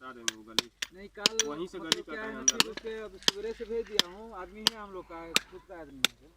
हटा देंगे वो गली। नहीं कल वहीं से गली मतलब कटा क्या है है ना, अंदर फिर उसके अब सवेरे से भेज दिया हूँ, आदमी है हम लोग का खुद का आदमी है।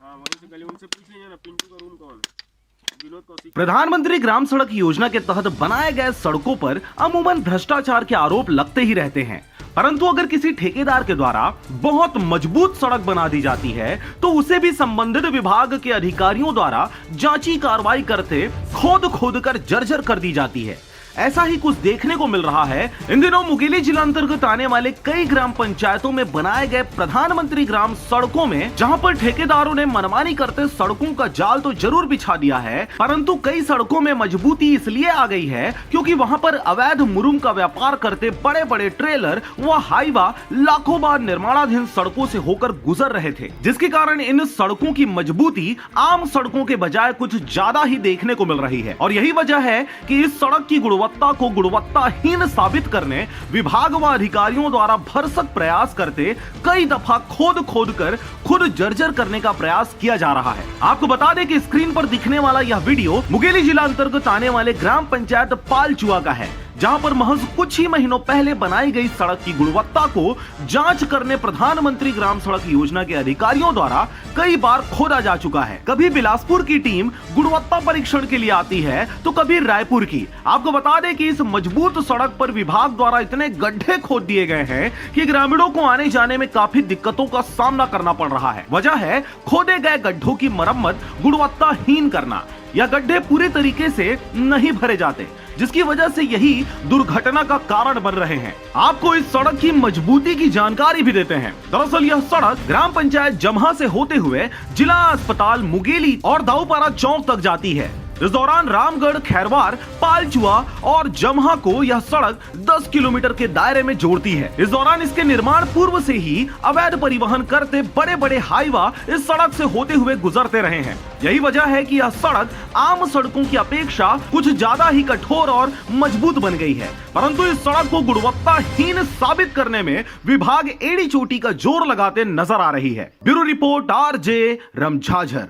हाँ वहीं से गली, उनसे पूछ लीजिए ना पिंटू का रूम कौन है, विनोद कौशिक। प्रधानमंत्री ग्राम सड़क योजना के तहत बनाए गए सड़कों पर अमूमन भ्रष्टाचार के आरोप लगते ही रहते हैं, परंतु अगर किसी ठेकेदार के द्वारा बहुत मजबूत सड़क बना दी जाती है तो उसे भी संबंधित विभाग के अधिकारियों द्वारा जांची कार्रवाई करते खोद खोद कर जर्जर कर दी जाती है। ऐसा ही कुछ देखने को मिल रहा है इन दिनों मुंगेली जिला अंतर्गत आने वाले कई ग्राम पंचायतों में बनाए गए प्रधानमंत्री ग्राम सड़कों में, जहां पर ठेकेदारों ने मनमानी करते सड़कों का जाल तो जरूर बिछा दिया है, परंतु कई सड़कों में मजबूती इसलिए आ गई है क्योंकि वहां पर अवैध मुरुम का व्यापार करते बड़े बड़े ट्रेलर व हाईवा लाखों बार निर्माणाधीन सड़कों से होकर गुजर रहे थे, जिसके कारण इन सड़कों की मजबूती आम सड़कों के बजाय कुछ ज्यादा ही देखने को मिल रही है। और यही वजह है कि इस सड़क की गुणवत्ता को गुणवत्ताहीन साबित करने विभाग व अधिकारियों द्वारा भरसक प्रयास करते कई दफा खोद खोद कर खुद जर्जर करने का प्रयास किया जा रहा है। आपको बता दें कि स्क्रीन पर दिखने वाला यह वीडियो मुंगेली जिला अंतर्गत आने वाले ग्राम पंचायत पालचुआ का है, जहां पर महज कुछ ही महीनों पहले बनाई गई सड़क की गुणवत्ता को जांच करने प्रधानमंत्री ग्राम सड़क योजना के अधिकारियों द्वारा कई बार खोदा जा चुका है। कभी बिलासपुर की टीम गुणवत्ता परीक्षण के लिए आती है तो कभी रायपुर की। आपको बता दें कि इस मजबूत सड़क पर विभाग द्वारा इतने गड्ढे खोद दिए गए हैं कि ग्रामीणों को आने जाने में काफी दिक्कतों का सामना करना पड़ रहा है। वजह है खोदे गए गड्ढों की मरम्मत गुणवत्ताहीन करना। यह गड्ढे पूरे तरीके से नहीं भरे जाते, जिसकी वजह से यही दुर्घटना का कारण बन रहे हैं। आपको इस सड़क की मजबूती की जानकारी भी देते हैं। दरअसल यह सड़क ग्राम पंचायत जमहा से होते हुए जिला अस्पताल मुंगेली और दाऊपारा चौक तक जाती है। इस दौरान रामगढ़, खैरवार, पालचुआ और जमहा को यह सड़क 10 किलोमीटर के दायरे में जोड़ती है। इस दौरान इसके निर्माण पूर्व से ही अवैध परिवहन करते बड़े बड़े हाईवा इस सड़क से होते हुए गुजरते रहे हैं। यही वजह है कि यह सड़क आम सड़कों की अपेक्षा कुछ ज्यादा ही कठोर और मजबूत बन गई है, परंतु इस सड़क को गुणवत्ताहीन साबित करने में विभाग एड़ी चोटी का जोर लगाते नजर आ रही है। Bureau report RJ रमझाझर।